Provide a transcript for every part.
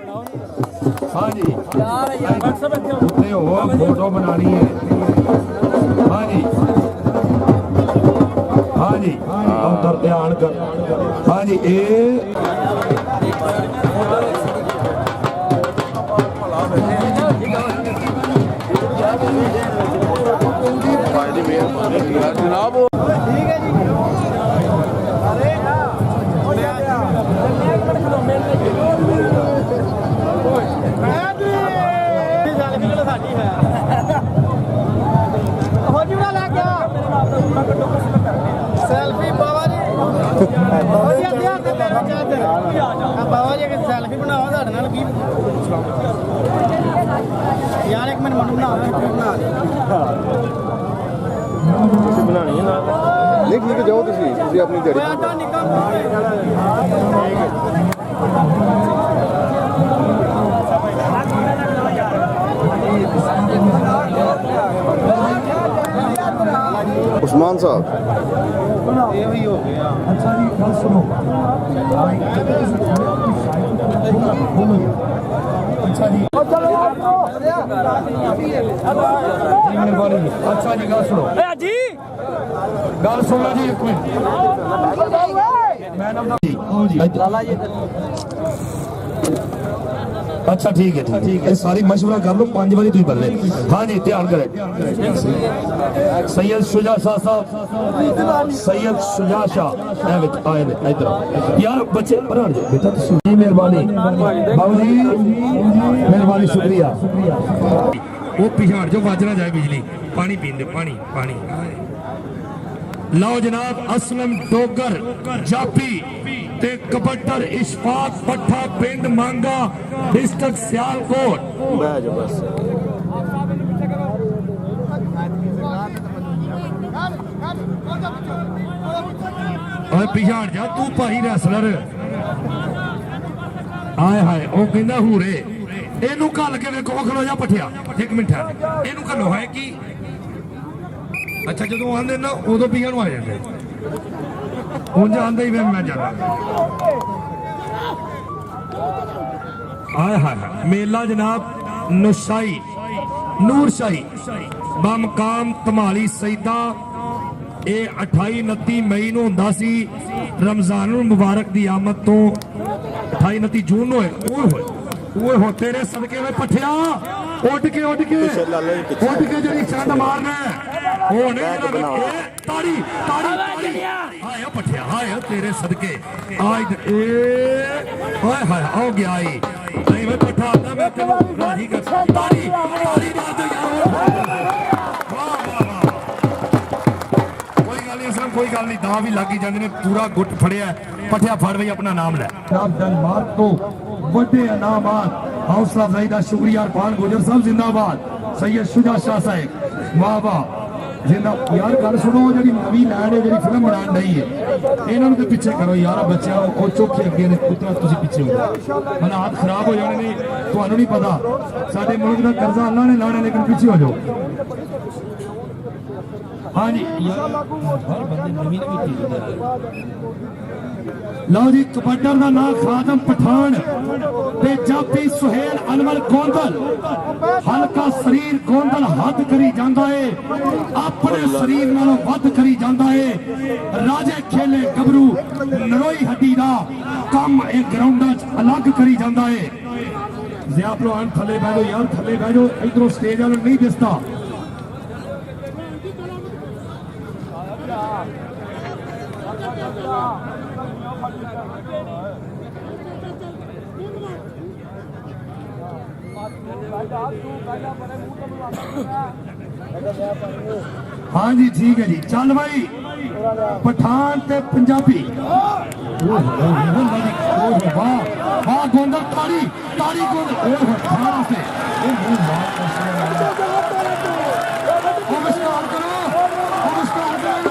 हाँ जी उत्ते हो फोटो बनानी है। हाँ जी हाँ जी उधर ध्यान कर। हाँ जी ये जनाब सेल्फी बाबा जी बाबा जी सेल्फी बनाओ साढ़े नाल की यार एक मिनट मनु बना बनानी है ना नहीं ठीक है जाओ तुसी अपनी जड़ी उस्मान साहब ये भी हो गया अच्छा जी गल सुनो। अच्छा जी मेहरबानी। अच्छा जी गल सुनो जी गल सुनो जी एक मिनट मैडम अच्छा ठीक है ठीक है सारी मशवरा कर लो 5 बजे तुम बल्ले। हाँ जी ध्यान करें सैयद शुजा शाह साहब सैयद शुजा शाह आए इधर यार बच्चे पढ़ान जो बेटा जी मेहरबानी बाबू जी मेहरबानी शुक्रिया। वो पिछाड़ जो बज ना जाए बिजली पानी पींदे पानी पानी। लो जनाब असलम डोगर जापी ते कबड्डर इशफाक पट्ठा पिंड मांगा डिस्ट्रिक्ट सियालकोट। और पिछाड़ जा तू भाई रेसलर आए हाय ओ कहंदा हूरे एनू घल के वेखो खलो जा पठिया एक मिनट है एनू घलो है कि अच्छा जो आंदे ना उदों पिया आ जाते उंज आंदे ही मैं जाना। आए हाय मेला जनाब नुशाई नूरशाही बमकाम तमाली सईदा ये 28-29 मई ਨੂੰ ਹੁੰਦਾ ਸੀ रमजानुल मुबारक दी आमद तो 28-29 जून ਨੂੰ ਹੋਏ ओए हो तेरे सदके में पठिया उठ के जड़ी चंड मारना ओ नहीं ताड़ी ताड़ी हाय पठिया हाय तेरे सदके आज ए हाय हाय आओ गया आई नहीं मैं पठा आता मैं तेरे राजी कर ताड़ी ताड़ी मार दो यार कोई गल नहीं दां भी लगी जांदे ने पूरा गुट फड़िया पठिया फड़ बई अपना नाम ले डेनमार्क तो बड़े इनामात हौसला अफजाई का शुक्रिया इरफान गुजर साहब जिंदाबाद सैयद शुजा शाह साहब वाह वाह जिंदा यार गल सुनो जी नवी लैंड है जी फिल्म बना रही है इन्होंने तो पिछे करो यार बच्चों को चौखे अगे ने पुत्रा तुम पिछे हो हालात खराब हो जाने ने तुहानू नहीं पता साडे मुल्क का कर्जा अल्लाह ने लाने लेकिन पिछे हो जाओ। हाँ जी लो जी कबड्डर का नाम खादम पठान ते जापी सुहेल अनवर गोंदल हल्का शरीर गोंदल हद करी जांदा है अपने शरीर नालों वध करी जांदा है राजे खेले गबरू नरोई हड्डी दा कम एक ग्राउंड अलग करी जांदा है। ज़िया पहलवान थले बैठो यार थले बैठो इधरों स्टेज वालों नहीं दिसता। हाँ जी ठीक है जी चल भाई पठान ते पंजाबी वाह वाह गोंदल ताड़ी ताड़ी गोंदल नमस्कार करो नमस्कार करो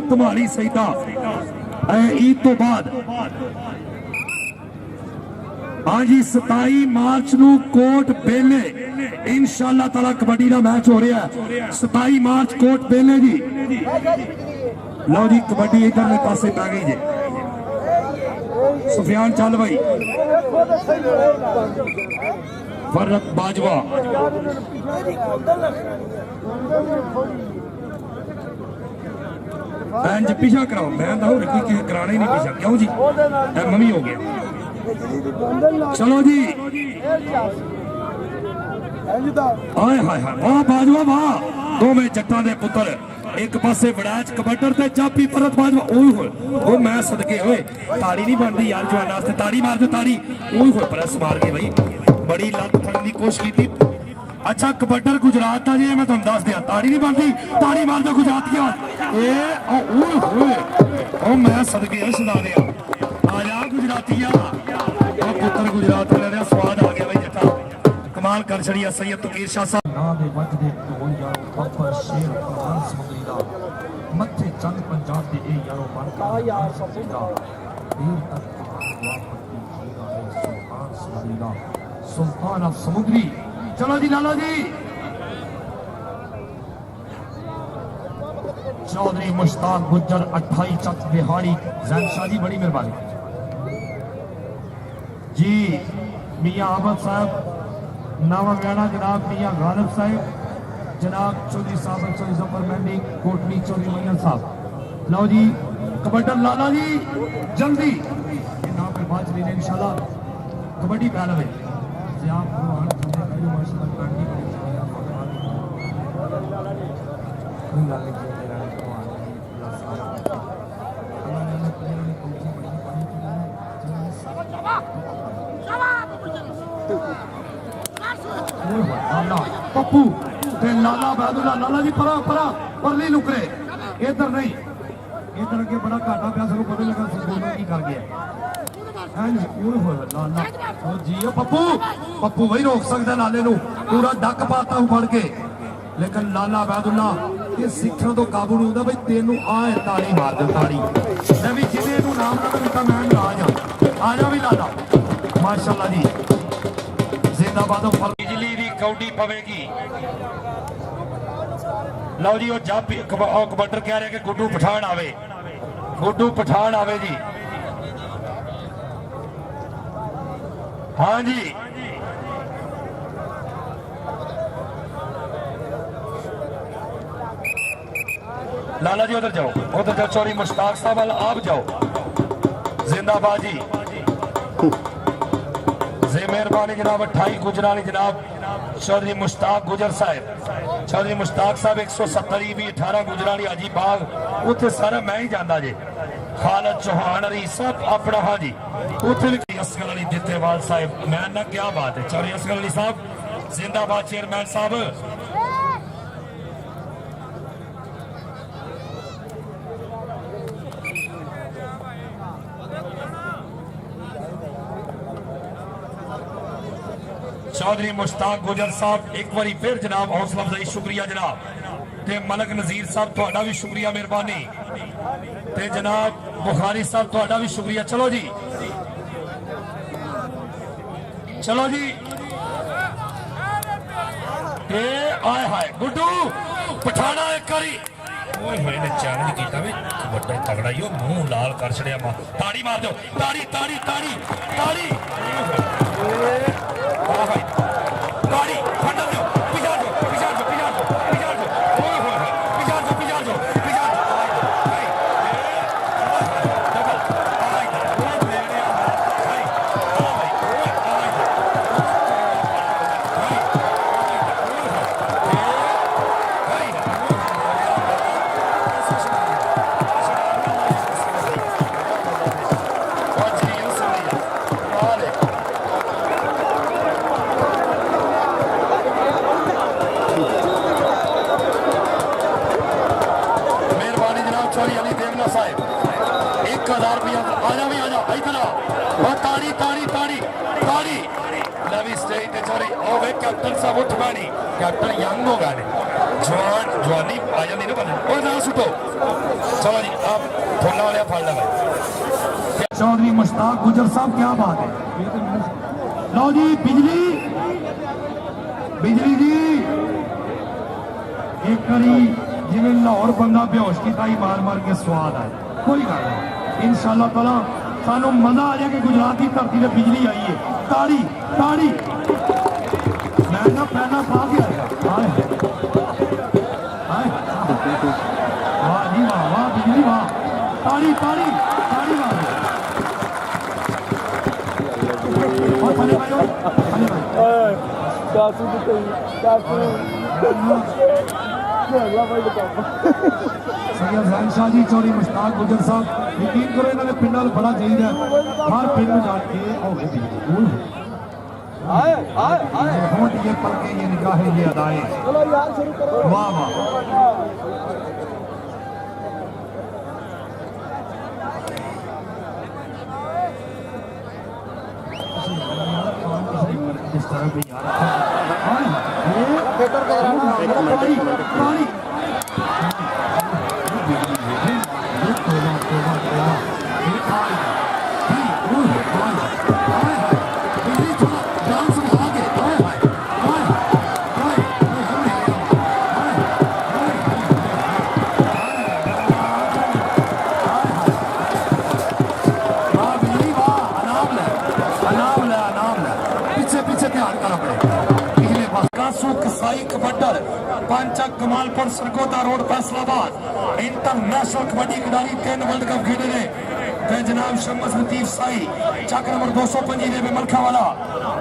तुम्हारी सईदा ईद तो बाद हाँ जी 27 मार्च ਨੂੰ ਕੋਟ ਬੇਲੇ ਇਨਸ਼ਾਅੱਲਾ ਤਾਲਾ ਕਬੱਡੀ ਦਾ ਮੈਚ ਹੋ ਰਿਹਾ ਹੈ 27 ਮਾਰਚ ਕੋਟ ਬੇਲੇ ਜੀ ਲਓ ਜੀ ਕਬੱਡੀ ਇਧਰਲੇ ਪਾਸੇ ਪੈ ਗਈ ਜੀ ਸੁਫਿਆਨ ਚੱਲ ਭਾਈ फरत बाजवा जी पीछा कराओ मैं तो रखी कराना ही नहीं पीछा क्यों जी मम्मी हो गया चलो जी हाय हाय हाय वाह बाजवा वाह दो में जट्टा दे पुत्र एक पासे बड़ाच कबड्डर ते चापी फरत बाजवा ओए मैं सदके होए ताड़ी नहीं बनती यार जवाना वास्ते ताड़ी मार दो ताड़ी ओए प्रेस मार के भाई बड़ी लत फड़न की कोशिश की अच्छा कबड्डर गुजरात का जी मैं तुम दस दिया ताड़ी नहीं बनती ताड़ी मार दो गुजरात की मैं सदके सुना दिया आ जा गुजरातिया पुत्र गुजरात वाले स्वाद आ गया भाई जट्टा कमाल कर छड़िया सैयद तकीर शाह साहब मथे चंद पंजाब दे ए यारो बन का यार सुल्तान ऑफ समुद्री चलो जी लाला जी चौधरी मुश्ताक गुज्जर 28 चक बिहारी जैन शाह जी बड़ी मेहरबानी जी मियां अहमद साहब नावा गयाना जनाब मियां गालिब साहब जनाब चौधरी साहब चौधरी जफर मेहंदी कोटली चौधरी मैन साहब लो जी कबड्डर लाला जी जल्दी ये नाम पे बात लेने इंशाल्लाह कबड्डी पहले में पप्पू लाला बहादुर लाला जी परा परा परली लुकरे इधर नहीं इधर अगे बड़ा घाटा पिया सब पता लगा दोनों की कर गया जी पप्पू पप्पू वही रोक सकता लाले नू पूरा डक पाता फड़ के लेकिन लाला बहादुल्ला ये सिखण तो काबू नहीं होता भाई तेनू आए ताड़ी मार दे ताड़ी मैं भी जिन्हें नू नाम ना दिता मैं आ जा भी लाला माशाल्लाह जी जिंदाबाद बिजली दी कौडी पवेगी लो जी वो जब कबड्डर कह रहे कि गुड्डू पठान आवे जी हाँ जी लाला जी उधर जाओ चौधरी मुश्ताक साहब वाला आप जाओ जिंदाबाद जी जे मेहरबानी जनाब 28 गुजरानी जनाब चौधरी मुश्ताक गुजर साहब चौधरी मुश्ताक साहब 170 भी 18 गुजरानी हाजी बाग उथे सारा मैं ही जाना जे खालद चौहान अली सब अपना हाँ जी उथे असगर अली दितेवाल साहब मैं ना क्या बात है चौधरी असगर अली साहब जिंदाबाद चेयरमैन साहब चौधरी मुश्ताक गुजर साहब एक बार फिर जनाब हौसला अफजाई शुक्रिया जनाब ते मलक नजीर साहब तुहाडा भी शुक्रिया मेहरबानी ते जनाब बुखारी साहब तुहाडा भी शुक्रिया चलो जी आए हाय गुड्डू पठाना एक करी मैंने चैलेंज किया भी कबड्डर तगड़ा ही मुंह लाल कर छड़िया ताड़ी मार दो ताड़ी ताड़ी ताड़ी ताड़ी गाड़ी फंडा दो पिछाड़ दो पिछाड़ दो पिछाड़ दो पिछाड़ दो ओए होए पिछाड़ दो पिछाड़ दो पिछाड़ कैप्टन साहब उठ पानी कैप्टन यंग हो गए जवानी आ जाती ना बने ना सुटो चलो जी आप थोड़ा वाले फल लगा चौधरी मुश्ताक गुजर साहब क्या बात है लो जी बिजली बिजली जी एक करी जिवें लाहौर बंदा बेहोश की ताई मार मार के स्वाद आए कोई गल नहीं इंशाअल्लाह ताला सानू मजा आ जाए कि गुजरात की धरती से बिजली आई है ताड़ी ताड़ी मैं ना पहला पा के आया वाह जी वाह बिजली वाह ताड़ी ताड़ी ताड़ी वाह और थले भाई चाचू की चाचू सैयद जैन शाह जी चौधरी मुश्ताक गुजर साहब यकीन करो इन्होंने पिंडा बड़ा चाहिए हर पिंड में जाके होंठ ये पलके ये निगाहें ये अदाएं चलो यार शुरू करो वाह वाह जिस तरह भी यार पांचक कमालपुर सरगोदा रोड फैसलाबाद इंटरनेशनल कबड्डी खिडारी 3 वर्ल्ड कप खेले ने जनाब शम्स लतीफ साई चक नंबर 225 में मलखा वाला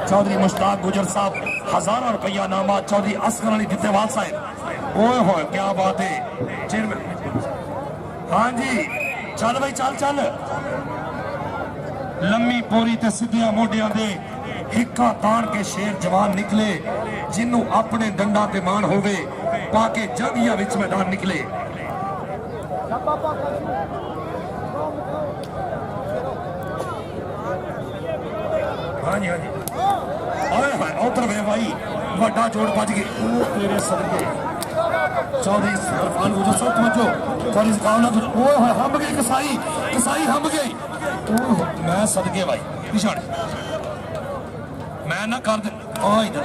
चौधरी मुश्ताक गुजर साहब 1000 रुपया नामा चौधरी असगर अली दितेवाल साहब ओए होए क्या बात है चेयरमैन हाँ जी चल भाई चल चल लम्मी पोरी ते सीधिया मोडिया दे हिक्का तान के शेर जवान निकले जिन्हों अपने डंडा ते मान होवे पाके जंगिया विच मैदान निकले हाँ जी उधर वे भाई वड्डा जोड़ बज गए तेरे सदके चौधरी इरफान गुजर साहब समझो चौधरी सकावना हम गए कसाई कसाई हम गई मैं सदके भाई पिछाड़े मैं ना कर दे इधर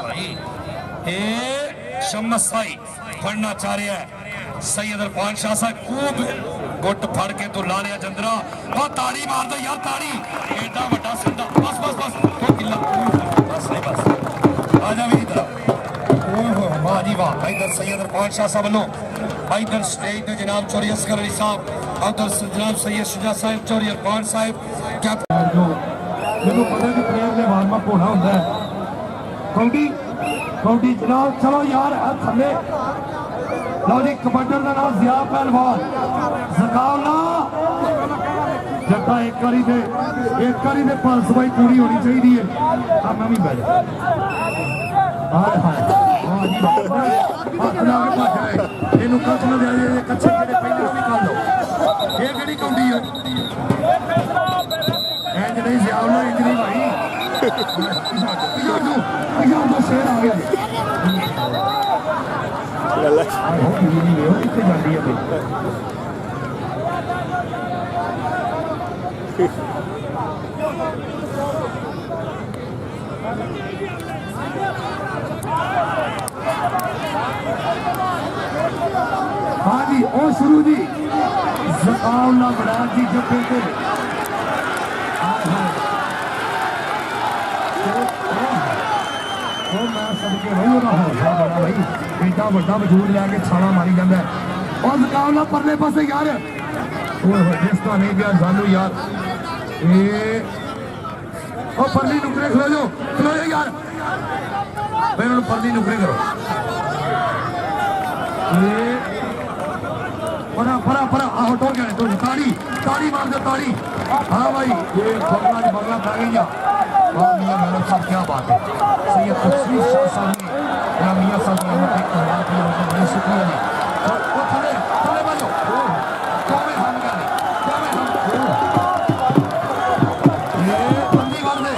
भाई ए शम्स साई फड़ना चाह रहा है सैयद इरफान शाह साहब खूब गुट फड़ के तो ला लिया जंदरा और ताड़ी मार दो यार ताड़ी एडा बड़ा सिंधा बस बस बस तो किला बस नहीं बस आ जा मेरी तरफ वाह जी वाह इधर सैयद इरफान शाह साहब लो इधर स्टेज पे जनाब चौधरी असगर अली साहब उधर जनाब सैयद शुजा साहब चौधरी इरफान साहब कैप्टन जो जो पता कि प्लेयर ने वार्म अप होना होता है कौडी कौडी जनाब चलो यार थले लो जी कबड्डर का नाम जिया पहलवान जकावला जट्टा एक करी दे पल्स भाई पूरी होनी चाहिए है मैं भी बैठ हाय हाय वाह जी इनू कच ना दे कच्चे जेडे पहले भी कर लो ये केड़ी कौडी है इंज नहीं जियावला इंज नहीं भाई पिछाड़ो शेर आ गया कितने जाती है हाँ जी ओ शुरू जी जकाउल्ला बड़ा जी जब फिर मैं सबके भाई हौसला बड़ा भाई एडा बड़ा वजूद लैके छाला मारी जाता है और जकाउल्ला परले पासे यार जिस तो नहीं गया सानू यार परली नुकरे खलो जो यार भाई उन्होंने परली नुकरे करो परा परा परा आओ टोल गया तो ताड़ी ताड़ी मार दो ताड़ी हाँ भाई ये बगला पा गई मियाँ मैडम साहब क्या बात है सैयद तफसीर शाह साहब ने या मियाँ साहब ने हमें एक हज़ार किया बड़े शुक्रिया जी और वो थले थले बाजो क्या में हम क्या में हम ये बंदी मार दे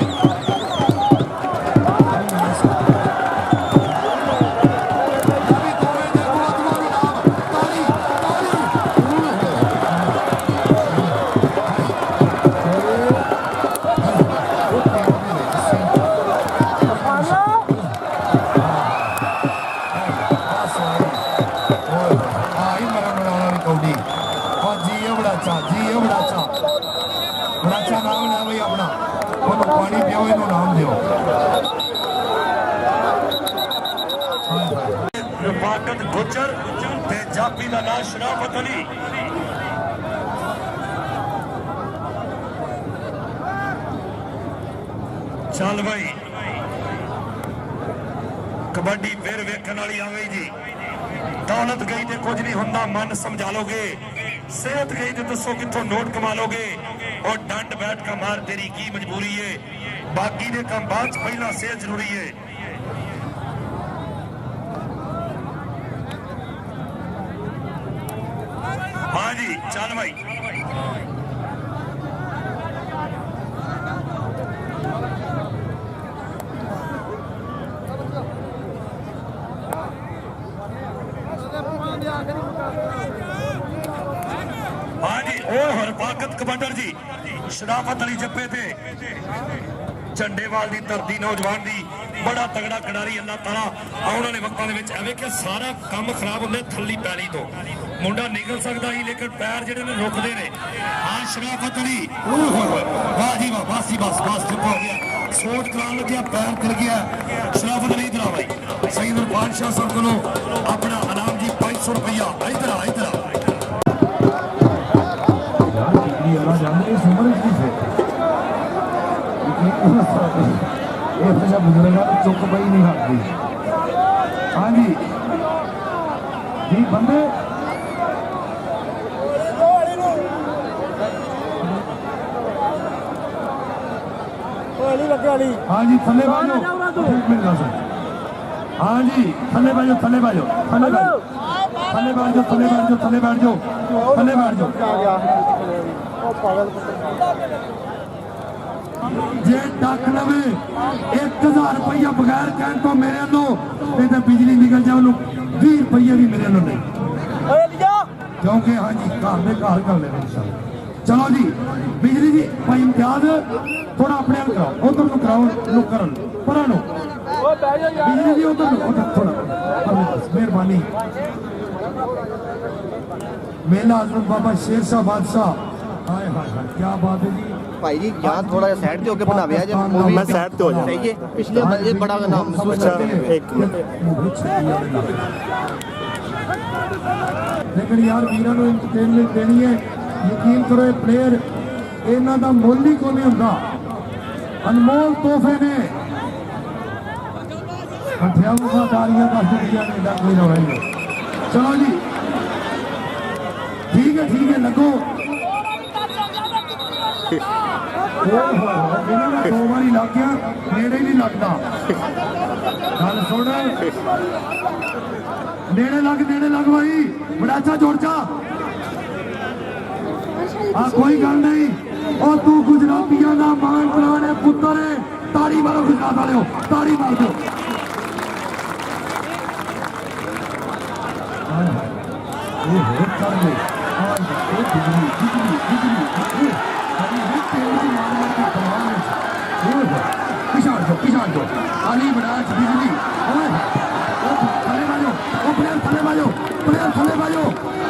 ਗੁੱਜਰ ਤੇ ਜਾਪੀ ਦਾ ਨਾਂ ਸ਼ਰਾਫਤ ਅਲੀ। ਚੱਲ ਬਈ ਕਬੱਡੀ ਫਿਰ ਵੇਖਣ ਵਾਲੀ ਆਵੇ ਜੀ। ਦੌਲਤ ਗਈ ਤੇ ਕੁਝ ਨਹੀਂ ਹੁੰਦਾ, ਮਨ ਸਮਝਾ ਲੋਗੇ। ਸਿਹਤ ਗਈ ਤੇ ਦੱਸੋ ਕਿੱਥੋਂ ਨੋਟ ਕਮਾ ਲੋਗੇ। और डंड बैठ का मार तेरी की मजबूरी है, बाकी दे काम बाद पहला सेहत जरूरी है। हाँ जी चल भाई हाँ जी ओ हरफाकत कमांडर जी शराफत अली जप्पे थे झंडेवाल की धरती नौजवान दी बड़ा तगड़ा खिडारी। अल्लाह ताला आने वाले वक्तां दे विच एवें कि सारा काम खराब होंदे थल्ली पैली तो मुंडा निकल सकता ही लेकिन पैर जिहड़े ने रुकदे ने। हाँ शराफत अली वाह जी वाह बस ही बस बस चुप हो गया सोच कराने लगे पैर कर गया। शराफत अली इधर आ भाई सईद बादशाह साहब को अपना इनाम जी 500 रुपया इधर आ इधर आ जानते समझ नहीं थे बुजुर्ग चुप पई नहीं हटती। हाँ जी ठीक बंदे हाँ जी थले बाजो हाँ जी थले बाजो थले बाजो थले बाजो थले बैठ जाओ थले बैठ जाओ थले बैठ जाओ थले बैठ जाओ जे डक लवे 1000 रुपया बगैर कहन तो मेरे लो बिजली निकल जाओ 20 रुपये भी मेरे लो नहीं क्योंकि हाँ जी घर में घर कर लेना इंशाल्लाह। चलो जी बिजली जी भाई इम्तियाज थोड़ा अपने आप कराओ उधर को कराओ नुकर परा नो बिजली जी उधर थोड़ा मेहरबानी। मेला हजरत बाबा शेर शाह बादशाह हाय हाय हाय क्या बात है जी भाई जी यहाँ थोड़ा सा साइड पे होके बना हुआ है जब मूवी मैं साइड पे हो जाऊं। सही है पिछले बजे बड़ा नाम महसूस करते हैं। एक मिनट लेकिन यार वीरां ਨੂੰ एंटरटेनमेंट देनी है यकीन करो ये प्लेयर ਇਹਨਾਂ ਦਾ ਮੁੱਲ ਹੀ ਕੋਈ ਨਹੀਂ ਹੁੰਦਾ ਅਨਮੋਲ ਤੋਹਫੇ ਨੇ ਠੰਡਿਆਂ ਵਫਾਦਾਰੀਆਂ ਦੱਸ ਦਿੱਤੀਆਂ ਨੇ ਦਾ ਕੋਈ ਰੌਲਾ ਨਹੀਂ। ਚਲੋ ਜੀ ठीक है लगो दो बारी लग गया नेड़े नहीं लगता गल सुन नेड़े लग भाई बड़ा अच्छा जोड़ जा कोई गल नहीं और तू गुजरातियों का मान प्राण है पुत्र है ताड़ी मारो गुजरात वाले ताड़ी मार दो कर ले पिछाड़ दो अली बराज बिजली थले बाजो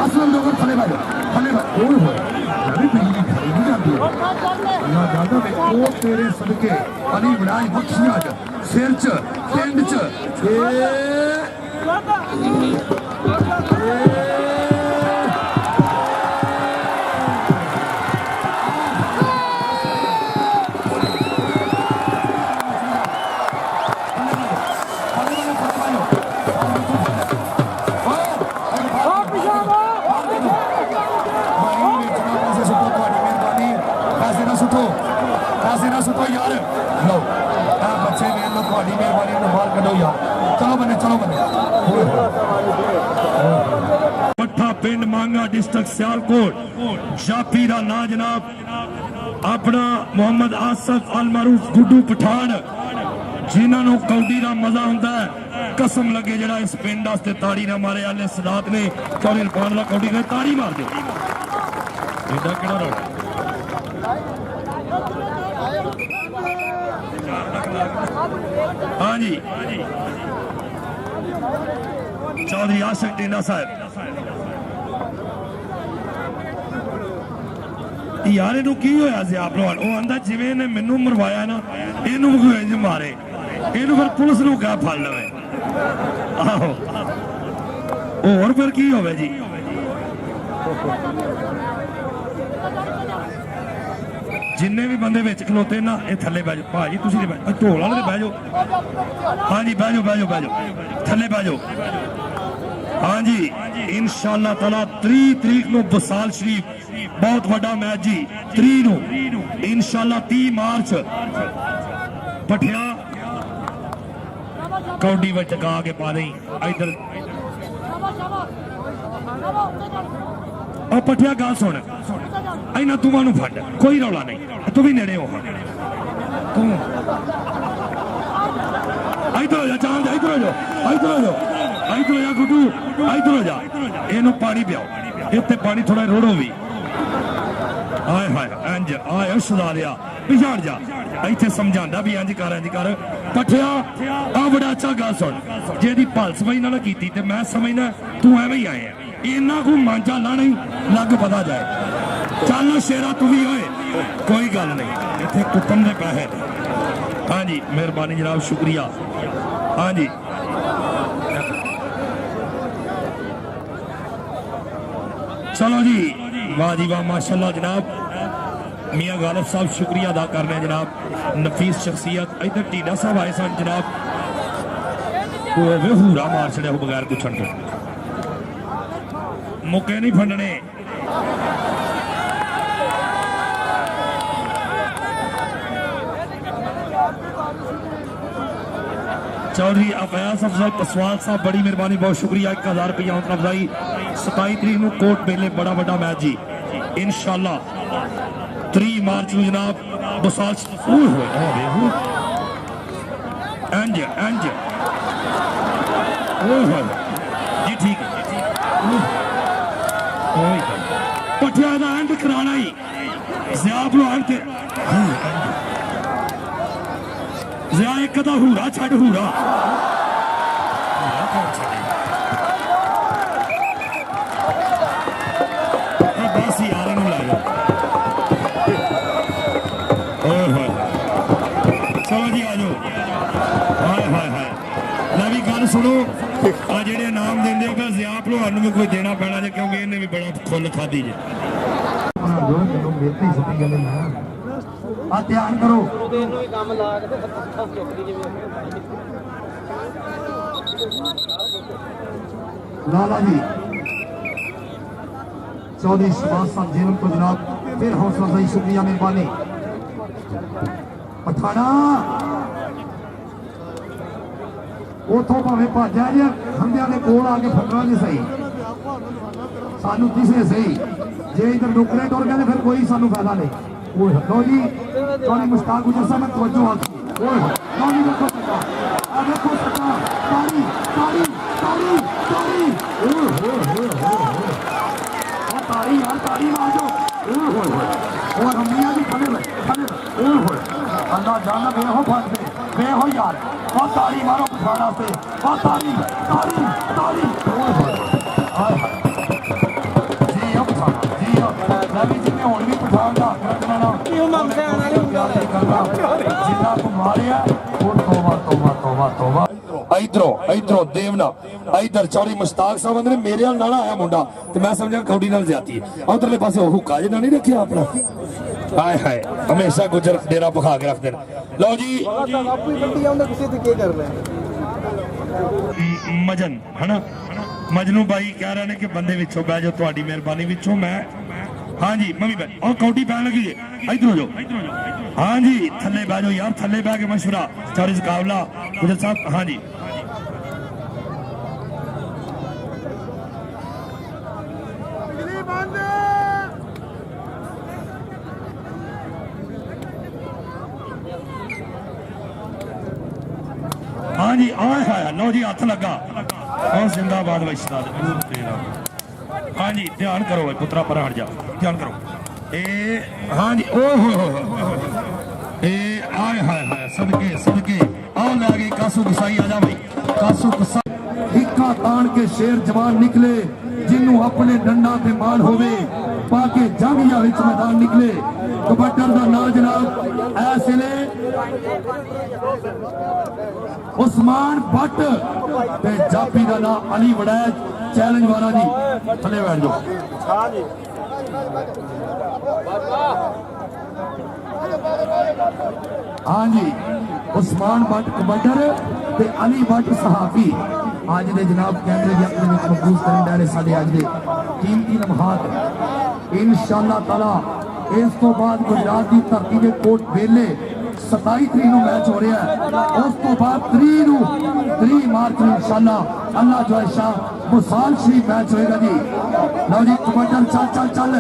असलम लोग थले बाजो बिजली खरीदी जाती है अल्लाह जादा में वो तेरे सदके अली बराज बख्शियां सिर च पिंड च सुतो यार लो बच्चे ने लो थोड़ी मेहरबानी ने बाहर कढो यार चलो बने पट्ठा पिंड मांगा डिस्ट्रिक्ट सियालकोट जापी दा ना जनाब अपना मोहम्मद आसफ अल मारूफ गुड्डू पठान जिन्होंने कौडी का मजा होंदा है कसम लगे जरा इस पिंड वास्ते ताड़ी ना मारे आले सदात ने चौरी रुपए का कौडी का ताड़ी मार दो एडा केड़ा रोड़ा हाँ जी चौधरी आशिक टीना साहब यार इनू की होया सी आप लोग वो आंदा जिवें ने मैनू मरवाया ना इनू इंज मारे इनू फिर पुलिस नू क्या फड़ लवे आहो ਹੋਰ ਫਿਰ ਕੀ ਹੋਵੇ ਜੀ। ਜਿੰਨੇ ਵੀ ਬੰਦੇ ਵਿੱਚ ਖਲੋਤੇ ਨਾ ਇਹ ਥੱਲੇ ਬਹਿ ਜਾਓ ਭਾਜੀ, ਤੁਸੀਂ ਢੋਲ ਵਾਲੇ ਤੇ ਬਹਿ ਜਾਓ। ਹਾਂਜੀ ਬਹਿ ਜਾਓ, ਬਹਿ ਜਾਓ, ਬਹਿ ਜਾਓ, ਥੱਲੇ ਬਹਿ ਜਾਓ। ਹਾਂਜੀ ਇਨਸ਼ਾਅੱਲਾ ਤਾਲਾ 30 ਤਰੀਕ ਨੂੰ ਬਸਾਲ ਸ਼ਰੀਫ ਬਹੁਤ ਵੱਡਾ ਮੈਚ ਜੀ। 30 ਨੂੰ ਇਨਸ਼ਾਅੱਲਾ 30 ਮਾਰਚ ਪਠਿਆ ਕੌਡੀ ਵਿੱਚ ਟਕਾ ਕੇ ਪਾ ਲਈ ਇਧਰ। ਆ ਪਠਿਆ ਗੱਲ ਸੁਣ, ਇਹਨਾਂ ਤੂੰ ਨੂੰ ਫੜ, ਕੋਈ ਰੌਲਾ ਨਹੀਂ, ਤੂੰ ਵੀ ਨੇੜੇ ਹੋ। ਤੂੰ ਇਧਰ ਹੋ ਜਾ, ਚਾਂਦ ਇਧਰ ਹੋ ਜਾ, ਇਧਰ ਹੋ ਜਾ, ਇਧਰ ਹੋ ਜਾ ਗੁੱਡੂ, ਇਧਰ ਹੋ ਜਾ। ਇਹਨੂੰ ਪਾਣੀ ਪਿਆਓ, ਇੱਥੇ ਪਾਣੀ ਥੋੜਾ ਰੋੜੋ ਵੀ। ਆਏ ਹਾਏ ਇੰਜ ਆਏ ਸੁਧਾਰਿਆ, ਪਿਛਾੜ ਜਾ। ਇੱਥੇ ਸਮਝਾਉਂਦਾ ਵੀ ਇੰਜ ਕਰ, ਇੰਜ ਕਰ। ਪਠਿਆ ਆ ਬੜਾ ਅੱਛਾ ਗੱਲ ਸੁਣ, ਜਿਹਦੀ ਭਲ ਸਮਝ ਨਾ ਕੀਤੀ ਤੇ ਮੈਂ ਸਮਝਣਾ ਤੂੰ ਐਵੇਂ ਹੀ ਆਏ ਆ। ਇਹਨਾਂ ਕੋ ਮਾਂਜਾ ਲਾਣਾ ਹੀ ਲੱਗ ਪਤਾ ਜਾਏ। ਚੱਲ ਸ਼ੇਰਾ ਤੂੰ ਵੀ ਹੋਏ, ਕੋਈ ਗੱਲ ਨਹੀਂ, ਇੱਥੇ ਕੁੱਟਣ ਦੇ ਪੈਸੇ। ਹਾਂਜੀ ਮਿਹਰਬਾਨੀ ਜਨਾਬ, ਸ਼ੁਕਰੀਆ। ਹਾਂਜੀ चलो जी, वाह जी वाह, माशाल्लाह जनाब। मियाँ गालिब साहब शुक्रिया अदा करने जनाब, नफीस शख्सियत। इधर टीडा साहब आए सन जनाब, हूरा मार छड़िया बगैर पुछण तो, मुक्के नहीं फंडने। चौधरी अफयास अफजल पसवाल साहब बड़ी मेहरबानी, बहुत शुक्रिया। 1000 रुपया हौसला अफजाई। 27 तरीक ਨੂੰ कोट मेले बड़ा बड़ा मैच जी इंशाअल्लाह। 3 मार्च ਨੂੰ जनाब बसाल इंज इंज जी ठीक पठिया का एंड कराना ही ज़ियाब लो एंड ज़िया एक का हूरा छड़ हूरा बस यार ला लो। चलो जी आ जाओ। हाय हाय हाय मैं भी गल सुनो, आ जेडे इनाम देंदे हो ज़िया भलवान नूं भी कोई देना पैना जे, क्योंकि इन्हें भी बड़ा फुल खाधी जे। ध्यान करो लाला जी चौधरी शहबाज साहब जेलम को जनाब फिर हौसला अफजाई, शुक्रिया मेहरबानी। पठाना उतों भावे भाजा जे खंडिया के कोल आके फकड़ा नहीं सही, सानू किसे सही जे इधर नुकरे टुर गए फिर कोई सानू फायदा नहीं। लो जी चौधरी मुश्ताक गुजर साहब मैं तवज्जो हाथ देखो सका, देखो सका, ताली ताली ताली ताली ताली यार, ताली मार दो। और अम्मिया जी खड़े अल्लाह जाना बेहो फट पे बेहो यार, और ताली मारो पठाना से, और ताली ताली ताली जी अब जी अब रवि जी ने हुण भी पठान का रखना ना जिन्ना को मारिया और तौबा तौबा तौबा तौबा। इधरों इधरों देवना इधर चौधरी मुश्ताक साहब अंदर मेरे नाल नाला आया मुंडा ते मैं समझा कौड़ी नाल ज्यादती है। उधरले पासे हुक्का जिन्ना नहीं रखिया अपना, हाय हाय हमेशा गुजर डेरा भखा के रखते हैं। लो जी मजन है ना, मजनू भाई कह रहे हैं कि बंदे विचों बह जाओ, थोड़ी मेहरबानी विचों मैं। हाँ जी मम्मी बहन और कौटी पैन लगी है, इधर हो जाओ। हाँ जी थले बह जाओ यार, थले बह के मशवरा चौधरी काबला गुजर साहब। हाँ जी हाँ जी आए हाय लो जी हाथ लगा और जिंदाबाद वैश्ता। हाँ जी ध्यान करो भाई पुत्रा पर हट जा, ध्यान करो। ए हाँ जी ओ हो ए आए हाय हाय सदके सदके आओ ले गई कासू गुसाई, आ जा भाई कासू गुस्सा। हिक्का तान के शेर जवान निकले जिन्हों ਨੂੰ ਆਪਣੇ ਡੰਡਾ ਤੇ ਮਾਣ ਹੋਵੇ ਪਾ ਕੇ ਜੰਗੀਆਂ ਵਿੱਚ ਮੈਦਾਨ ਨਿਕਲੇ। ਕਬੱਡਰ ਦਾ ਨਾਂ ਜਨਾਬ ਇਸ ਵੇਲੇ ਉਸਮਾਨ ਭੱਟ ਤੇ ਜਾਪੀ ਦਾ ਨਾਂ ਅਲੀ ਵੜੈਚ। ਚੈਲੰਜ ਵਾਲਾ ਜੀ ਥੱਲੇ ਬੈਠ ਜਾਓ। ਹਾਂ ਜੀ हाँ जी, उस्मान भट्ट कबड्डर ते अली भट्ट सहाफी आज दे जनाब कैमरे दी अक्ल विच महफूज करन डाले साडे आज दे कीमती लम्हात इंशाअल्लाह ताला। इस तो बाद गुजरात की धरती के कोट बेले 27 तरीक नूं मैच हो रहा है। उस तो बाद 3 मार्च नूं इंशाअल्लाह अल्लाह जो शाह मुसाल शरीफ मैच होएगा जी। लो जी कबड्डर चल चल चल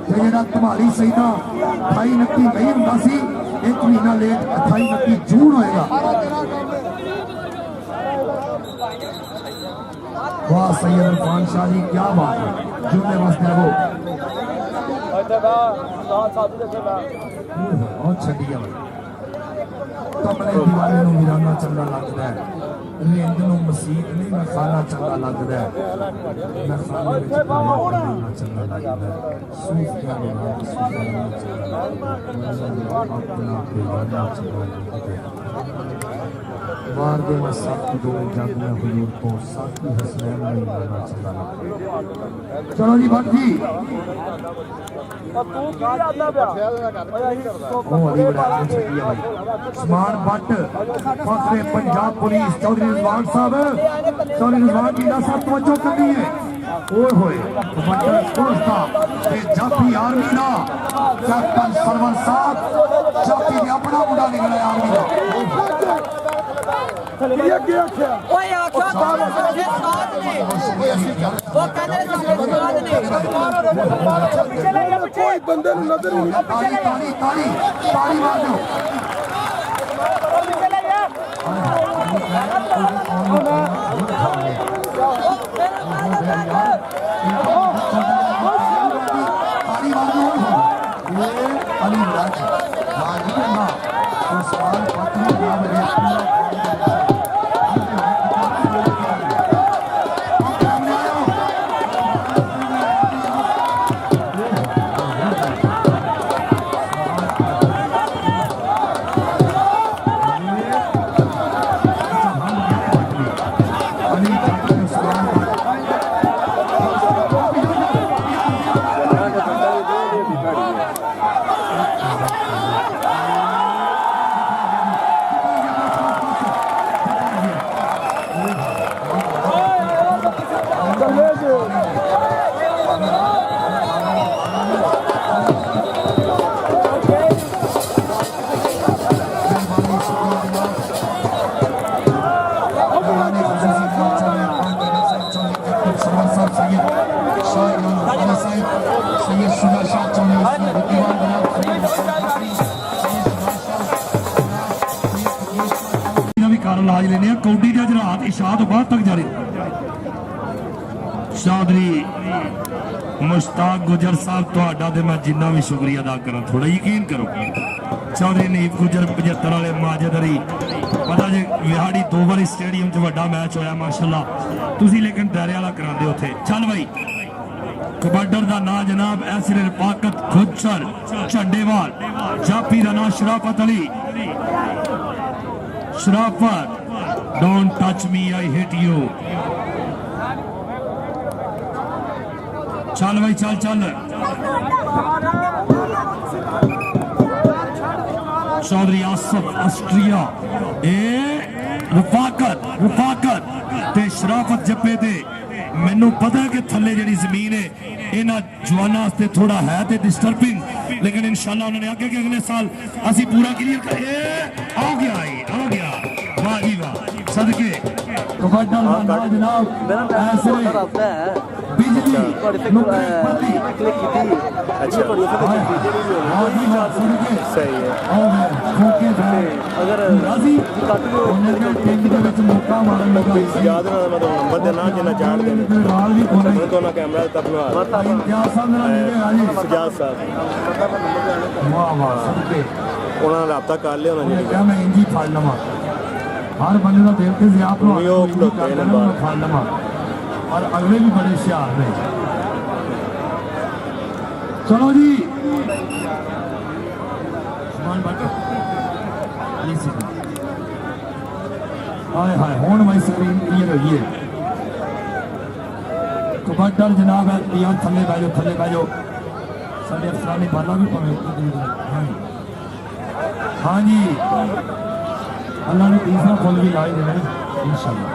ते जेड़ा धमाली सईदा 28-29 मई हुंदा सी, एक महीना लेट 28-29 जून होएगा। वाह सैयद इरफान शाह जी, क्या बात है, जुड़ने वास्ते रहो। और छड़िया कमले दीवाने नूं वीराना चंगा लगदा है, रिंद नूं मसीत नहीं मैं खाना चंगा लगदा है, मैं खाने विच खाना चंगा लगदा है, सूफ क्या बोला सूफियाना चंगा लगदा है, अपना बेगाना चंगा लगदा है। वार दे मैं साथ दो जग में हुजूर को साथी हसनैन नहीं माना चंगा लगदा है। चलो जी भट्ट जी उस्मान भट्ट फखरे पंजाब पुलिस चौधरी रिजवान साहब, चौधरी रिजवान जी का सब तवज्जो करनी है। ओए होए कबड्डर पुरस्ता ते जाफी आर्मी दा कैप्टन सरवर साहब जाफी दे अपना मुंडा निकला आर्मी दा। ओए आखा साथ ने वो कहने साथ ने कोई बंदे नूं नजर नहीं। ताली ताली ताली ताली मार दो। ताली मार दो। ये अली राज माजी ना उस्मान पत्नी नाम रे लाज लेने कौडी के रात इशा तो बाद तक जारी। चौधरी मुश्ताक गुजर साहब तुहाडा ते मैं जिन्ना भी शुक्रिया अदा करा, थोड़ा यकीन करो। चौधरी नीत गुजर 75 वाले माजिद अली पता जे विहाड़ी 2 बारी स्टेडियम च वड्डा मैच होया माशाअल्लाह, तुसी लेकिन दायरे वाला करांदे उत्थे। चल भाई कबड्डर दा नाम जनाब ऐसर रफाकत खुदसर झंडेवाल, जाफी दा नाम शराफत अली। शराफत don't touch me I hit you. चल भाई चल चल। चौधरी आसफ ऑस्ट्रिया ए रफाकत ते शराफत जप्पे ते मैनू पता है कि थले जी जमीन है इन्होंने जवानों वास्ते थोड़ा है तो डिस्टर्बिंग, लेकिन इंशाल्लाह उन्होंने आगे कि अगले साल असी पूरा क्लियर करें। आ गया वाह जी वाह सदके कबड्डर जनाब ऐसे बिजली सही है। अगर मौका मारन लगा याद ना मतलब नंबर देना जिन्ना जान देना तो ना कैमरा तब सजाद साहब वाह वाह सदके उन्होंने रब्ता कर लिया होना जी। क्या मैं इंजी फाड़ लवा हर बंदे का देखते से आप लोग फड़ लवा और अगले भी बड़े होशियार ने। चलो जी हाय हाय हुण मैं स्क्रीन क्लियर हुई है कबड्डर जनाब है यार थले बह जाओ साढ़े अफसरानी बाला भी भावें हाँ जी अल्लाह ने तीसरा फुल भी लाई देना इंशाल्लाह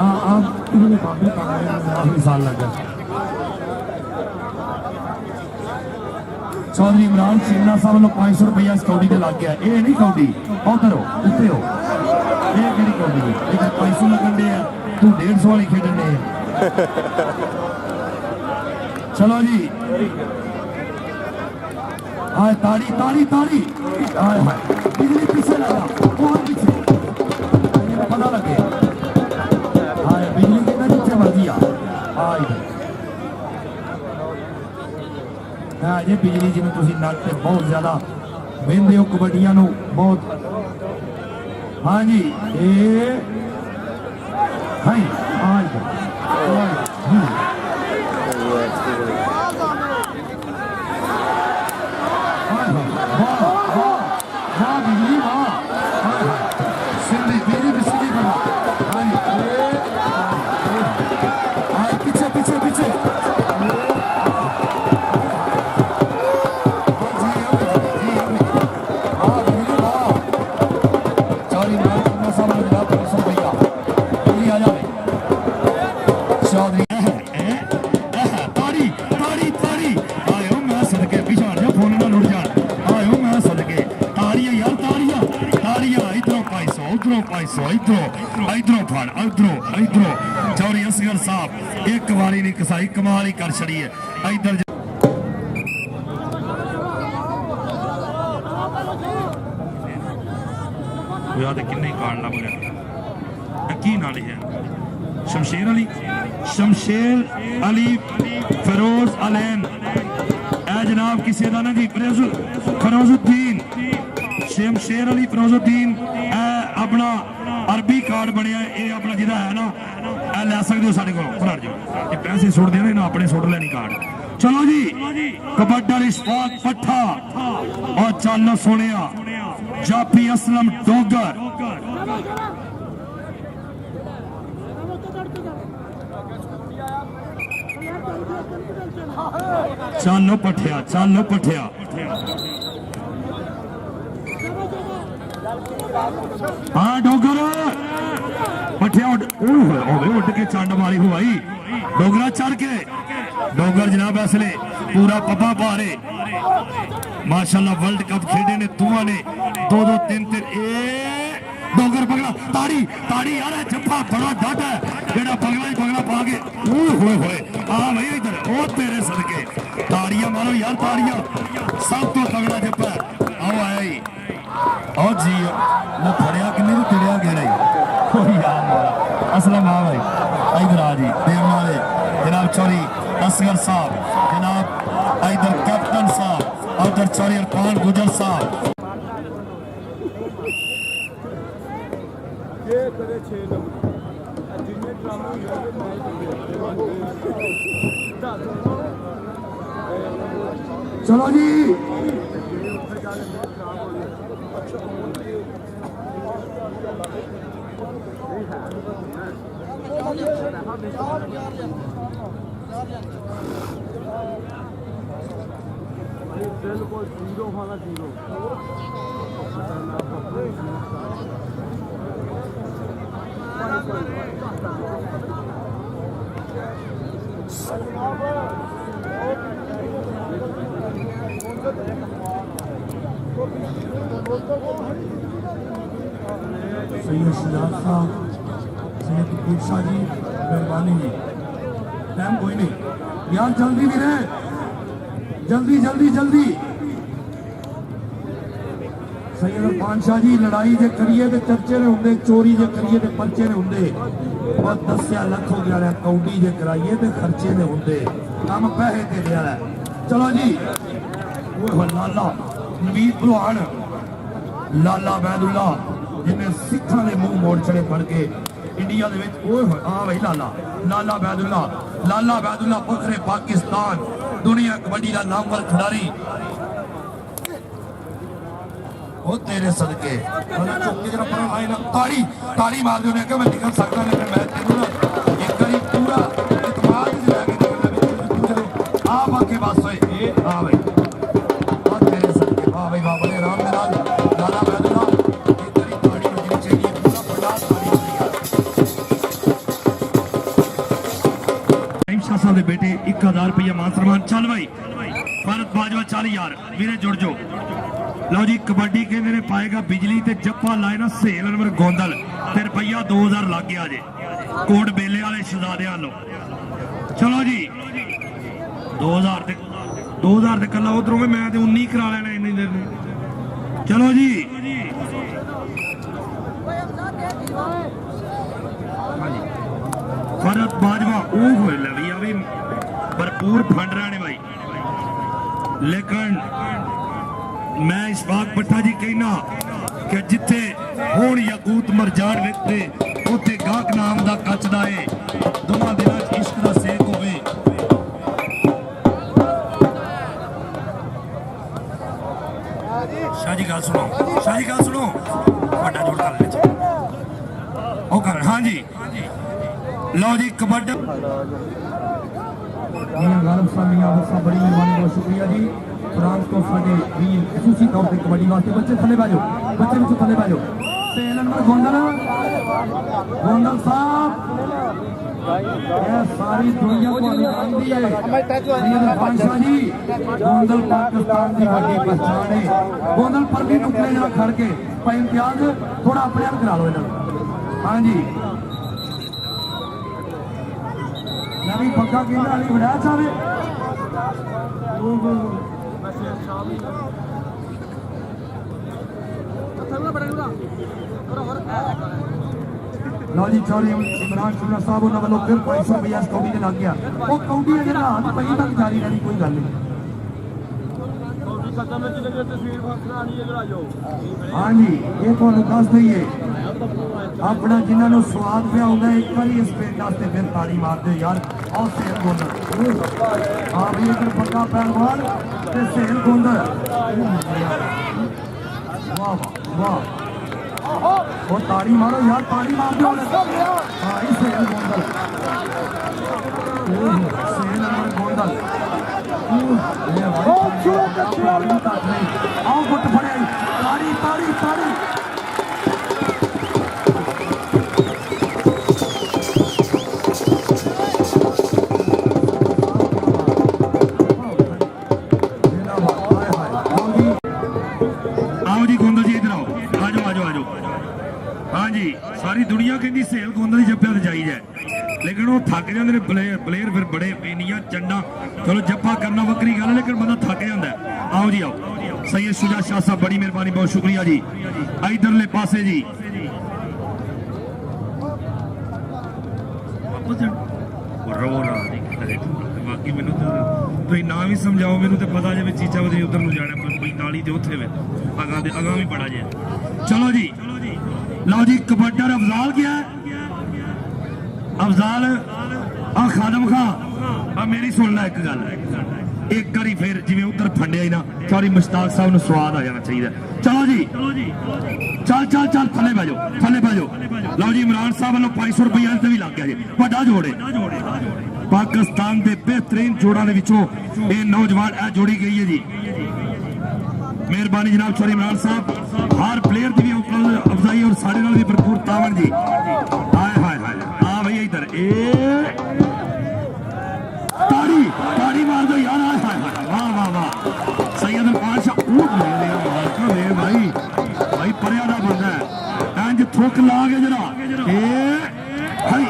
हाँ आप इन्होंने काफी काफी साल लग गए चौधरी इमरान सिन्हा साहब को 500 रुपया इस कौड़ी से लग गया ये नहीं कौड़ी उधर हो उत्ते हो ये केड़ी कौड़ी है एक 500 लगन दे तू 150 वाली खेडन दे चलो जी हाय ताड़ी ताड़ी ताड़ी हाय हाय बिजली पीछे लगा बहुत पीछे पता लगे हाय बिजली कितना नीचे बढ़ गया हाय हाँ ये बिजली जिन्हें तुम नट से बहुत ज्यादा वेंदे हो कबड्डियां नू बहुत हाँ जी ये हाय हाय चौधरी असगर साहब एक बारी नहीं कसाई कमाल ही कर छड़ी है इधर किन्ने कार्ड ना मगर की ना लिखा शमशेर अली फिरोज अलैन ए जनाब किसी का ना जी फरोजुद्दीन शमशेर अली फिरोजुद्दीन अपना अरबी कार्ड बनया ये अपना जिहदा है ना लै सकते हो साढ़े को फरार जो पैसे सुट देने ना अपने सुट लेनी कार्ड चलो जी कबड्डा इशफाक पट्ठा और चल सोने जापी असलम डोगर चलो पठिया हाँ डोगर पठिया उठ के चंड मारी हुई डोगरा चढ़ के डोगर जनाब असले पूरा पप्पा पा रहे माशाल्लाह वर्ल्ड कप खेडे ने दुआ ने 2-2 3 डोगर पगला ताड़ी ताड़ी यार जप्पा बड़ा डट है जेड़ा पगला ही पगला पा के होए हाँ भाई इधर ओ तेरे सदके ताड़ियां मारो यार ताड़ियां सब तो तगड़ा जप्पा आओ आया ही और जी ना फड़िया कि नहीं तिड़िया गेड़ा ही असलम हाँ भाई इधर आ जी देवना दे जनाब चौधरी असगर साहब जनाब इधर कैप्टन साहब और उधर चौधरी इरफान गुजर साहब चलो जी बिल्कुल जीरो वाला जीरो सैयद शजाद साहब सैयद कपूर शाह जी मेहरबानी जी टाइम कोई नहीं यार जल्दी भी रहे जल्दी जल्दी जल्दी सैयद इरफान शाह जी लड़ाई जे करिए ते चर्चे ने होंगे चोरी जे करिए ते पर्चे ने होंगे और 10 लाख हो गया कौडी जे कराइए ते खर्चे ने होंगे काम पैसे दे दिया है चलो जी वो लाला मीर भलवान लाला बैदुल्ला जिन्हें सिखा ने मुंह मोड़ चढ़े पड़ के इंडिया दे विच ओए होए आ भाई लाला बैदुल्ला बखरे पाकिस्तान दुनिया कबड्डी का नामवर खिलाड़ी ओ तेरे सदके चौकी जरा पर आए ना ताड़ी मार दे उन्हें मैं निकल सकता नहीं मैं तेनू ना एक बारी पूरा इतमाद से लगे निकलना आ बाकी बस होए ए आ भाई ओ तेरे सदके वाह भाई वाह बड़े आराम दे नाल लाला बैदुल्ला एक बारी ताड़ी बजनी चाहिए पूरा बड़ा ताड़ी टाइम शाह साहब दे बेटे 1000 रुपया मान सम्मान चल भाई भारत बाजवा 40000 वीरे जुड़ जो लो जी कबड्डी कहते ने पाएगा बिजली ते जप्पा लाए ना सेल नंबर गोंदल ते रुपया 2000 लग गया जे कोट बेले वाले शहजादे लो चलो जी 2000 ते कला उधरों मैं ते 19 करा लेना इन्नी देर में चलो जी भारत बाजवा ओ होए लवी अभी भरपूर फंड रहे ने भाई लेकिन मैं इस बात भट्टा जी कहना कि जिथे होण याकूत मरजान विकते उथे गाहक नाम दा कचदा है दोवां दिनां च इश्क दा सेक होवे शाह जी गल सुनो वड्डा जोड़ कर ले ओ कर हां जी लो जी कबड्डी मियां गालिब साहब मियां आबिद साहब बड़ी मेहरबानी बहुत शुक्रिया जी फ्रांस तो साडे वीर खसूसी तौर पे कबड्डी वास्ते बच्चे थले बाजो बच्चे विच थले बाजो सेल नंबर गोंदल साहब ये सारी दुनिया को जानती है सैयद बादशाह जी गोंदल पाकिस्तान की बड़ी पहचान है गोंदल पर भी टुकड़े जरा खड़ के भाई इम्तियाज थोड़ा अपने आप करा लो इन्होंने हाँ जी नवी पक्का केंद्र वाली बढ़ाया चाहे लो जी चौधरी इमरान शुरा साहब उन्होंने वालों फिर 500 रुपया कौड़ी ने लग गया वो कौड़ी है जरा हाथ पई तक जारी रहनी कोई गल नहीं हाँ जी ये तो दस दईए अपना जिन्होंने स्वाद पे आता है एक बार इस पेट वास्ते फिर ताड़ी मार दो यार और सेल गोंदल हाँ भी एक पक्का पहलवान ते सेल गोंदल वाह वाह वो ताड़ी मारो यार ताड़ी मार दो हाँ ये सेल गोंदल सेल गोंदल आओ गुट फड़े ताड़ी ताड़ी ताड़ी सारी दुनिया कहती सेल गोंदल जप्पे तो चाहिए लेकिन वो थक जाते प्लेयर फिर बड़े पेनिया चंडा चलो जप्पा करना वक्री गल है लेकिन बंदा थक जाता है आओ जी आओ सैयद शुजा शाह साहब बड़ी मेहरबानी बहुत शुक्रिया जी इधरले पासे जी बाकी मैनू तो ना भी समझाओ मैनू तो पता जाए चीचा बदली उधर ਨੂੰ जाना पर नाली दे उथे वे अगा भी बड़ा जे चलो जी लो जी कबड्डर अफजाल क्या है अफजाल आ खादम खां आ मेरी सुन ला एक गल एक बारी फिर जिवें उधर फंडिया ही ना सॉरी मुश्ताक साहब नूं स्वाद आ जाना चाहिए चलो जी चल थले बैजो लो जी इमरान साहब वालों 500 रुपया ते भी लग गया जी बड़ा जोड़े पाकिस्तान के बेहतरीन जोड़ा दे विचों ये नौजवान ए जोड़ी गई है जी मेहरबानी जनाब सॉरी इमरान साहब हर प्लेयर की भी अफजाई और साढ़े नाल भी भरपूर तावन जी हाय हाय हाय आ भैया इधर ताड़ी मार दो यार हाय हाय वाह वाह वाह सैयद बादशाह भाई परिया दा बंदा है इंज थुक ला के जरा हाय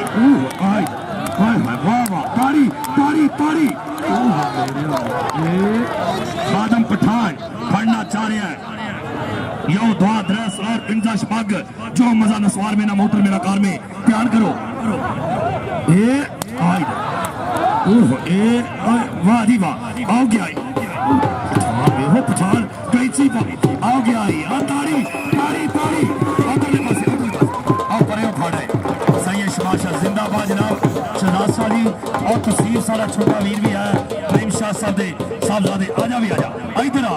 हाय वाह वाह ताड़ी खादम पठान पढ़ना चाह रहा है यो दुआ दरस और पिंजा शपग जो मजा नसवार में ना मोटर में ना कार में ध्यान करो वाह जी वाह आओ गया पठान कैसी आओ गया ताड़ी आओ परे खड़ा है सही है ਜੀ और तहसील सारा छोटा वीर भी आया प्रेम शाह साहब दे साहबजादे आजा भी आजा इधर आ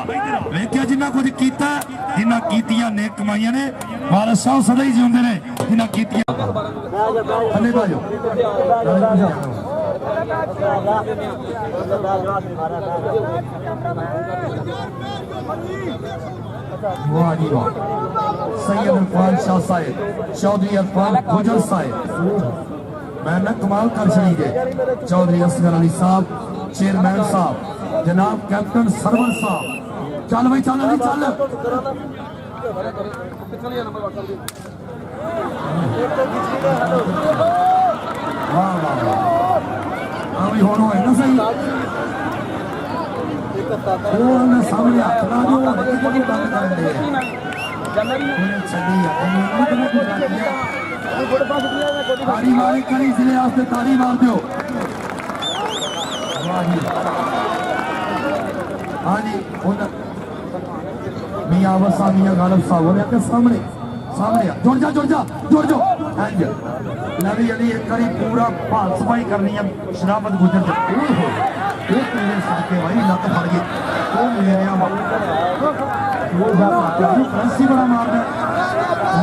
वेख्या जिन्ना कुछ कीता जिन्ना कीतियां नेक कमाइयां ने वारस साहब सदा ही जिਉਂਦੇ ने जिन्ना कीतियां थल्ले बाजो वाह जी वाह सैयद इरफान शाह साहिब चौधरी इरफान गुजर साहिब मैं ना कमाल कर चली गए चौधरी असगर अली साहब चेयरमैन साहब जनाब कैप्टन सरवर साहब चल भाई चल अली चल वाह वाह हाँ भी होना है ना सही ਉਹਨੇ ਸਾਹਮਣੇ ਹੱਥ ਲਾ ਦਿਓ ਉਹਨੇ ਬੰਦ ਕਰਨ ਦੇ ਉਹਨੇ ਛੱਡੀ ਤਾੜੀ ਮਾਰੀ ਕਰੀ ਜ਼ਿਲ੍ਹੇ ਵਾਸਤੇ ਤਾੜੀ ਮਾਰ ਦਿਓ ਵਾਹ ਜੀ ਹਾਂਜੀ ਉਹਨਾਂ ਮੀਆਂ ਵਸਾ ਮੀਆਂ ਗਾਲਬ ਸਾਹਿਬ ਉਹਨੇ ਕਿ ਸਾਹਮਣੇ ਸਾਹਮਣੇ ਜੁੜ ਜਾ ਹਾਂਜੀ ਨਵੀਂ ਜਿਹੜੀ ਇੱਕ ਵਾਰੀ ਪੂਰਾ ਭਾਲ ਸਫਾਈ ਕਰਨੀ ਆ ਸ਼ਰਾਬਤ ਗੁਜਰ ਤੇ ਉਹ ਤੇਰੇ ਸਾਕੇ ਭਾਈ ਲੱਤ ਫੜ ਗਈ ਉਹ ਮੇਰਿਆ ਵਾ ਉਹ ਬਾਪਾ ਜੀ ਫਰੰਸੀ ਬੜਾ ਮਾਰਦਾ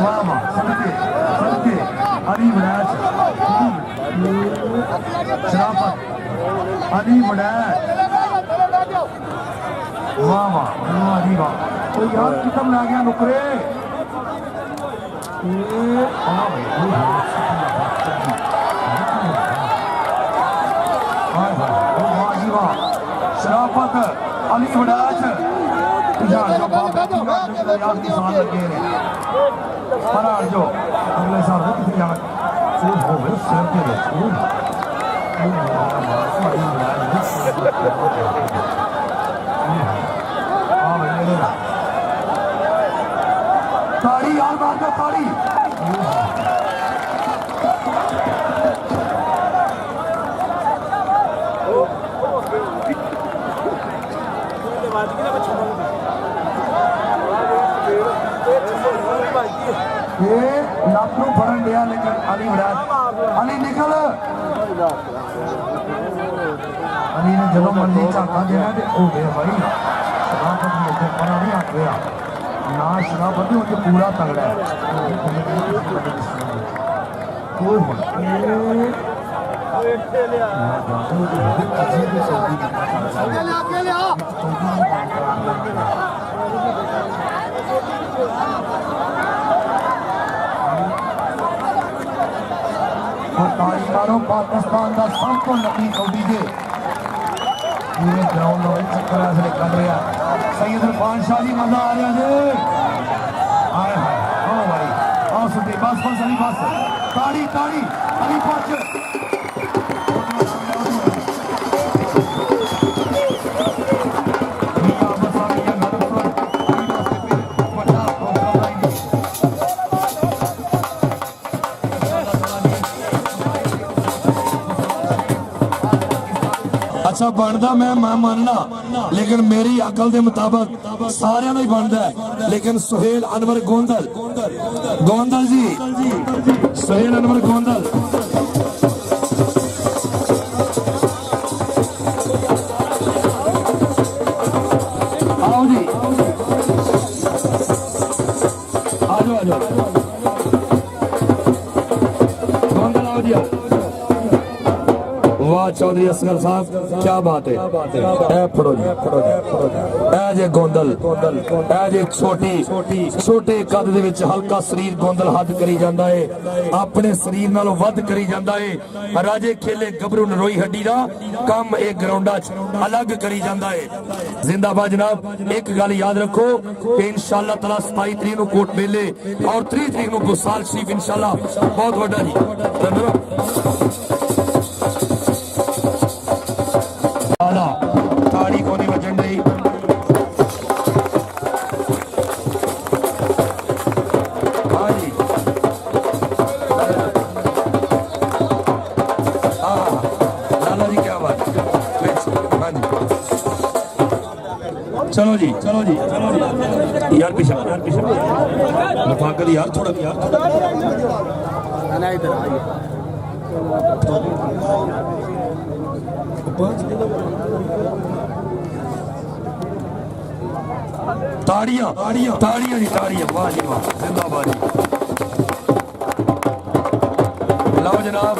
ਵਾਹ ਵਾਹ ਸਦਕੇ ਅਲੀ ਵੜਾਚ ਸ਼ਰਾਬਤ ਅਲੀ ਵੜਾਚ ਵਾਹ ਵਾਹ ਜੀ ਵਾਹ ਉਹ ਯਾਰ ਕਿਤਮ ਲਾ ਗਿਆ ਨੁਕਰੇ शराफत अली वड़ाच किसान लगे पर जो अगले साल कितने जाना हो गए सिर के ताड़ी यार बात है ताड़ी ਲੱਤ ਨੂੰ ਫੜਨ ਲਿਆ ਲੇਕਿਨ ਅਲੀ ਵੜਾਚ ਅਲੀ ਨਿਕਲ ਅਲੀ ਨੇ ਜਦੋਂ ਮਰਜ਼ੀ ਝਾਕਾ ਦੇਣਾ ਤੇ ਹੋ ਗਿਆ ਭਾਈ ਸ਼ਰਾਬਤ ਨਹੀਂ ਇੱਥੇ ਪਰਾਂ ਨਹੀਂ ਹੱਟ ਰਿਹਾ ਨਾ ਸ਼ਰਾਬਤ ਨਹੀਂ ਉਹ ਪੂਰਾ ਤਗੜਾ ਹੈ ਕੋਈ ਹੁਣ ताड़ी मारो पाकिस्तान का सब तो लंबी कौडी से पूरे ग्राउंड में चक्कर ऐसे कर रहा सैयद इरफान शाह जी मजा आ रहा है आए हाय ओ भाई आओ सुटे बस अली बस ताड़ी अली पहुंच अच्छा बनता मैं मानना लेकिन मेरी अकल के मुताबिक सारे ही बनता है लेकिन सुहेल अनवर गोंदल जी सुहेल अनवर गोंदल आओ जी आ जाओ गोंदल आओ जी वाह चौधरी असगर साहब क्या बात है फड़ो जी जे गोंदल जे छोटे कद दे विच हल्का शरीर गोंदल हद करी जांदा है अपने शरीर नालों वध करी जांदा है राजे खेले गबरू नरोई हड्डी दा काम एक ग्राउंडा च अलग करी जांदा है जिंदाबाद जनाब एक गल याद रखो कि इंशाअल्लाह ताला 27 तरीक नूं कोट मेले और 30 तरीक नूं गुसाल शरीफ इंशाअल्लाह बहुत वड्डा जी ताड़ी कोनी वजन दी हाँ जी लाला जी क्या बात हाँ जी चलो जी यार पीछे नफाकत यार थोड़ा ਤਾੜੀਆਂ ਤਾੜੀਆਂ ਤਾੜੀਆਂ ਦੀ ਤਾੜੀਆਂ, ਵਾਹ ਜੀ ਵਾਹ, ਜ਼ਿੰਦਾਬਾਦ ਜੀ। ਲਓ ਜਨਾਬ